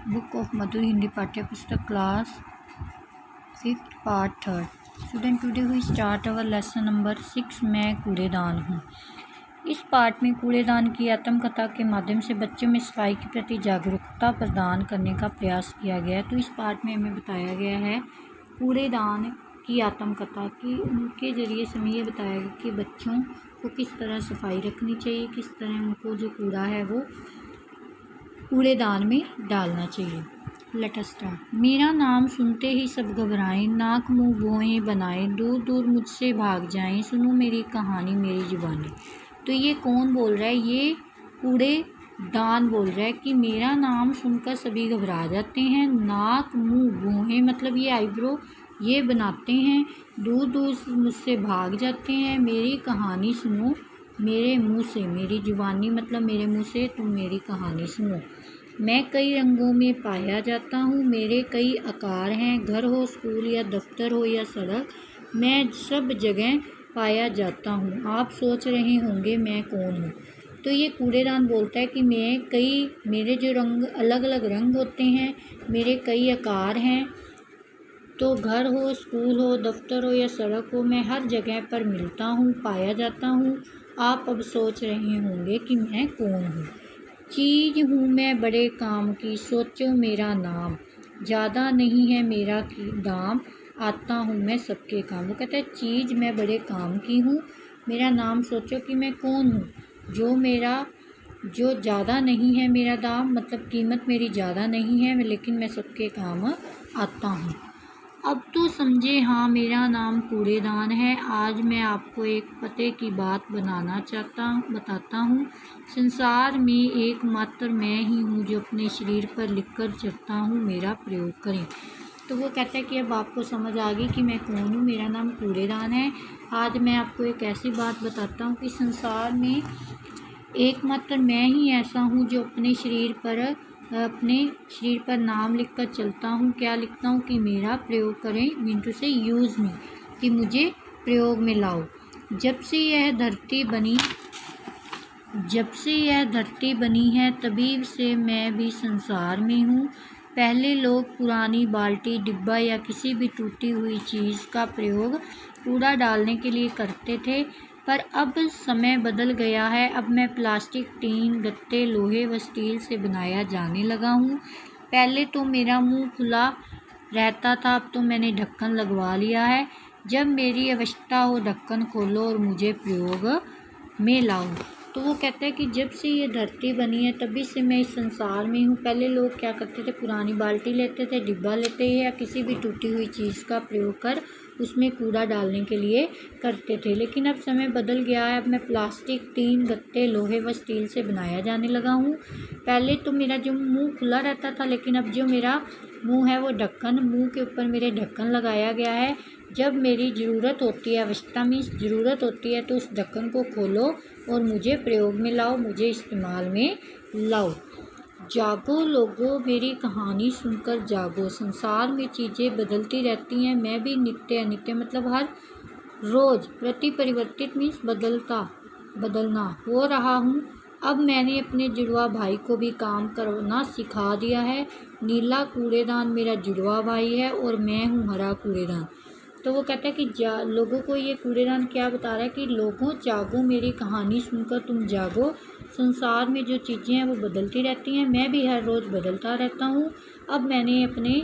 Book of मधुर हिंदी पाठ्य पुस्तक class 5th part 3rd। Student, today we start our lesson number 6। मैं कूड़ेदान हूँ। इस पाठ में कूड़ेदान की आत्मकथा के माध्यम से बच्चों में सफाई के प्रति जागरूकता प्रदान करने का प्रयास किया गया है। तो इस पाठ में हमें बताया गया है कूड़ेदान की आत्मकथा की, उनके ज़रिए से हमें ये बताया गया कि बच्चों को किस तरह सफाई रखनी चाहिए, किस तरह उनको जो कूड़ा है वो कूड़ेदान में डालना चाहिए। Let us start. मेरा नाम सुनते ही सब घबराएं, नाक मुंह भौहें बनाएं, दूर दूर मुझसे भाग जाएं, सुनो मेरी कहानी मेरी जुबानी। तो ये कौन बोल रहा है? ये कूड़ेदान बोल रहा है कि मेरा नाम सुनकर सभी घबरा जाते हैं, नाक मुंह भौहें मतलब ये आईब्रो ये बनाते हैं, दूर दूर मुझसे भाग जाते हैं, मेरी कहानी सुनो मेरे मुंह से, मेरी जुबानी मतलब मेरे मुंह से तुम मेरी कहानी सुनो। मैं कई रंगों में पाया जाता हूँ, मेरे कई आकार हैं, घर हो स्कूल या दफ्तर हो या सड़क, मैं सब जगह पाया जाता हूँ। आप सोच रहे होंगे मैं कौन हूँ। तो ये कूड़ेदान बोलता है कि मेरे जो रंग अलग अलग रंग होते हैं, मेरे कई आकार हैं, तो घर हो स्कूल हो दफ्तर हो या सड़क हो, मैं हर जगह पर मिलता हूँ, पाया जाता हूँ। आप अब सोच रहे होंगे कि मैं कौन हूँ। चीज़ हूँ मैं बड़े काम की, सोचो मेरा नाम, ज़्यादा नहीं है मेरा दाम, आता हूँ मैं सबके काम। वो कहता है चीज़ मैं बड़े काम की हूँ, मेरा नाम सोचो कि मैं कौन हूँ। जो ज़्यादा नहीं है मेरा दाम मतलब कीमत मेरी ज़्यादा नहीं है, लेकिन मैं सबके काम आता हूँ। अब तो समझे, हाँ मेरा नाम कूड़ेदान है। आज मैं आपको एक पते की बात बताता हूँ। संसार में एकमात्र मैं ही हूँ जो अपने शरीर पर लिखकर चलता हूँ, मेरा प्रयोग करें। तो वो कहता है कि अब आपको समझ आ गई कि मैं कौन हूँ, मेरा नाम कूड़ेदान है। आज मैं आपको एक ऐसी बात बताता हूँ कि संसार में एकमात्र मैं ही ऐसा हूँ जो अपने शरीर पर नाम लिखकर चलता हूँ। क्या लिखता हूँ? कि मेरा प्रयोग करें, मीन टू से यूज़ मी, कि मुझे प्रयोग में लाओ। जब से यह धरती बनी है तभी से मैं भी संसार में हूँ। पहले लोग पुरानी बाल्टी डिब्बा या किसी भी टूटी हुई चीज़ का प्रयोग कूड़ा डालने के लिए करते थे, पर अब समय बदल गया है। अब मैं प्लास्टिक, टीन, गत्ते, लोहे व स्टील से बनाया जाने लगा हूँ। पहले तो मेरा मुंह खुला रहता था, अब तो मैंने ढक्कन लगवा लिया है। जब मेरी आवश्यकता हो ढक्कन खोलो और मुझे प्रयोग में लाओ। तो वो कहता है कि जब से ये धरती बनी है तभी से मैं इस संसार में हूँ। पहले लोग क्या करते थे? पुरानी बाल्टी लेते थे, डिब्बा लेते या किसी भी टूटी हुई चीज़ का प्रयोग कर उसमें कूड़ा डालने के लिए करते थे, लेकिन अब समय बदल गया है। अब मैं प्लास्टिक, टीन, गत्ते, लोहे व स्टील से बनाया जाने लगा हूँ। पहले तो मेरा जो मुंह खुला रहता था, लेकिन अब जो मेरा मुंह है वो मुंह के ऊपर मेरे ढक्कन लगाया गया है। जब मेरी ज़रूरत होती है, आवश्यकता मीन्स ज़रूरत होती है, तो उस ढक्कन को खोलो और मुझे प्रयोग में लाओ, मुझे इस्तेमाल में लाओ। जागो लोगो, मेरी कहानी सुनकर जागो। संसार में चीज़ें बदलती रहती हैं, मैं भी नित्य अनित्य मतलब हर रोज़ प्रति परिवर्तित मीन्स बदलना हो रहा हूँ। अब मैंने अपने जुड़वा भाई को भी काम करना सिखा दिया है। नीला कूड़ेदान मेरा जुड़वा भाई है और मैं हूँ हरा कूड़ेदान। तो वो कहता है कि लोगों को ये कूड़ेदान क्या बता रहा है कि लोगों जागो, मेरी कहानी सुनकर तुम जागो। संसार में जो चीज़ें हैं वो बदलती रहती हैं, मैं भी हर रोज़ बदलता रहता हूँ। अब मैंने अपने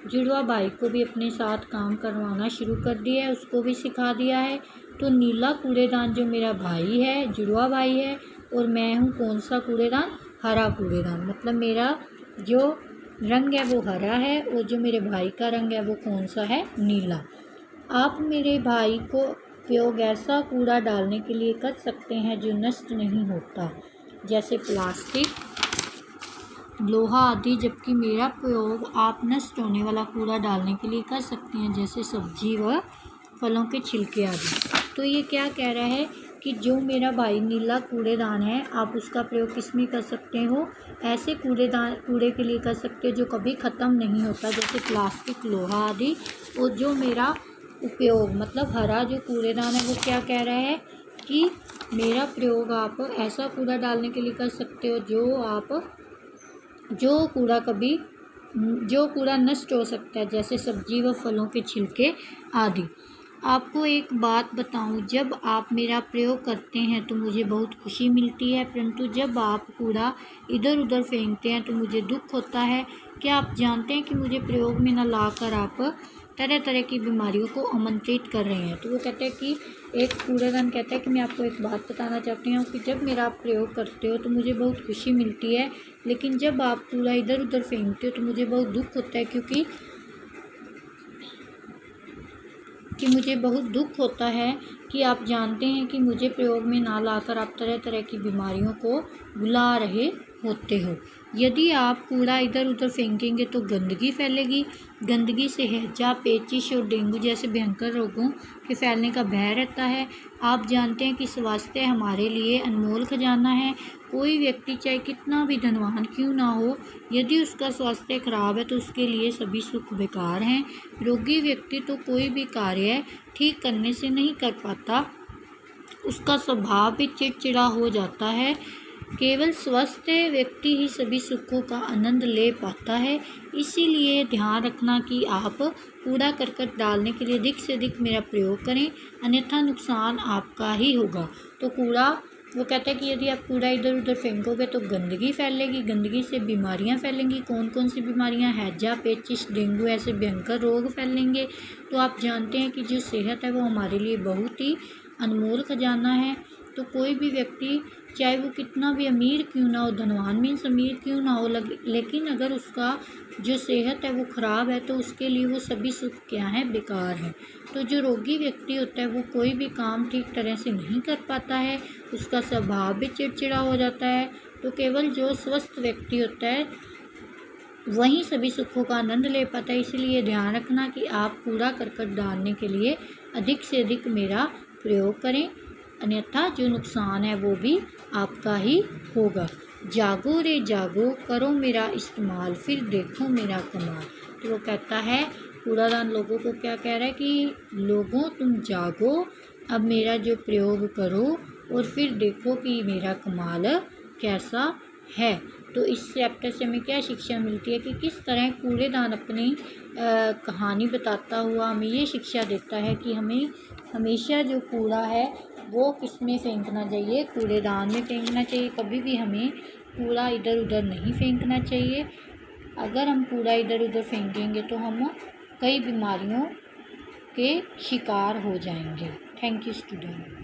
जुड़वा भाई को भी अपने साथ काम करवाना शुरू कर दिया है, उसको भी सिखा दिया है। तो नीला कूड़ेदान जो मेरा भाई है, जुड़वा भाई है, और मैं हूँ कौन सा कूड़ेदान? हरा कूड़ेदान। मतलब मेरा जो रंग है वो हरा है और जो मेरे भाई का रंग है वो कौन सा है? नीला। आप मेरे भाई को उपयोग ऐसा कूड़ा डालने के लिए कर सकते हैं जो नष्ट नहीं होता, जैसे प्लास्टिक, लोहा आदि, जबकि मेरा प्रयोग आप नष्ट होने वाला कूड़ा डालने के लिए कर सकते हैं, जैसे सब्जी व फलों के छिलके आदि। तो ये क्या कह रहा है कि जो मेरा भाई नीला कूड़ेदान है, आप उसका प्रयोग किस में कर सकते हो? ऐसे कूड़े के लिए कर सकते हो जो कभी ख़त्म नहीं होता, जैसे प्लास्टिक, लोहा आदि। और जो मेरा उपयोग मतलब हरा जो कूड़ेदान है वो क्या कह रहा है कि मेरा प्रयोग आप ऐसा कूड़ा डालने के लिए कर सकते हो जो कूड़ा कभी जो कूड़ा नष्ट हो सकता है, जैसे सब्जी व फलों के छिलके आदि। आपको एक बात बताऊं, जब आप मेरा प्रयोग करते हैं तो मुझे बहुत खुशी मिलती है, परंतु जब आप कूड़ा इधर उधर फेंकते हैं तो मुझे दुख होता है। क्या आप जानते हैं कि मुझे प्रयोग में न लाकर आप तरह तरह की बीमारियों को आमंत्रित कर रहे हैं। तो वो कहते हैं कि एक कूड़ेदान कहता है कि मैं आपको एक बात बताना चाहती हूँ कि जब मेरा आप प्रयोग करते हो तो मुझे बहुत खुशी मिलती है, लेकिन जब आप कूड़ा इधर उधर फेंकते हो तो मुझे बहुत दुख होता है, क्योंकि मुझे बहुत दुख होता है कि आप जानते हैं कि मुझे प्रयोग में ना लाकर आप तरह तरह की बीमारियों को बुला रहे होते हो। यदि आप कूड़ा इधर उधर फेंकेंगे तो गंदगी फैलेगी। गंदगी से हैजा, पेचिश और डेंगू जैसे भयंकर रोगों के फैलने का भय रहता है। आप जानते हैं कि स्वास्थ्य हमारे लिए अनमोल खजाना है। कोई व्यक्ति चाहे कितना भी धनवान क्यों ना हो, यदि उसका स्वास्थ्य खराब है तो उसके लिए सभी सुख बेकार हैं। रोगी व्यक्ति तो कोई भी कार्य ठीक करने से नहीं कर पाता, उसका स्वभाव भी चिड़चिड़ा हो जाता है। केवल स्वस्थ व्यक्ति ही सभी सुखों का आनंद ले पाता है। इसीलिए ध्यान रखना कि आप कूड़ा करकट डालने के लिए अधिक से अधिक मेरा प्रयोग करें, अन्यथा नुकसान आपका ही होगा। तो कूड़ा, वो कहता है कि यदि आप कूड़ा इधर उधर फेंकोगे तो गंदगी फैलेगी, गंदगी से बीमारियां फैलेंगी। कौन कौन सी बीमारियां? हैजा, पेचिश, डेंगू ऐसे भयंकर रोग फैलेंगे। तो आप जानते हैं कि जो सेहत है वो हमारे लिए बहुत ही अनमोल खजाना है। तो कोई भी व्यक्ति चाहे वो कितना भी अमीर क्यों ना हो, धनवान मीन्स अमीर क्यों ना हो, लेकिन अगर उसका जो सेहत है वो ख़राब है तो उसके लिए वो सभी सुख क्या हैं? बेकार हैं। तो जो रोगी व्यक्ति होता है वो कोई भी काम ठीक तरह से नहीं कर पाता है, उसका स्वभाव भी चिड़चिड़ा हो जाता है। तो केवल जो स्वस्थ व्यक्ति होता है वहीं सभी सुखों का आनंद ले पाता है। इसलिए ध्यान रखना कि आप कूड़ा करकट डालने के लिए अधिक से अधिक मेरा प्रयोग करें, अन्यथा जो नुकसान है वो भी आपका ही होगा। जागो रे जागो, करो मेरा इस्तेमाल, फिर देखो मेरा कमाल। तो वो कहता है, कूड़ादान लोगों को क्या कह रहा है कि लोगों तुम जागो, अब मेरा जो प्रयोग करो और फिर देखो कि मेरा कमाल कैसा है। तो इस चैप्टर से हमें क्या शिक्षा मिलती है कि किस तरह कूड़ेदान अपनी कहानी बताता हुआ हमें ये शिक्षा देता है कि हमें हमेशा जो कूड़ा है वो किस में फेंकना चाहिए? कूड़ेदान में फेंकना चाहिए। कभी भी हमें कूड़ा इधर उधर नहीं फेंकना चाहिए। अगर हम कूड़ा इधर उधर फेंकेंगे तो हम कई बीमारियों के शिकार हो जाएंगे। Thank you student.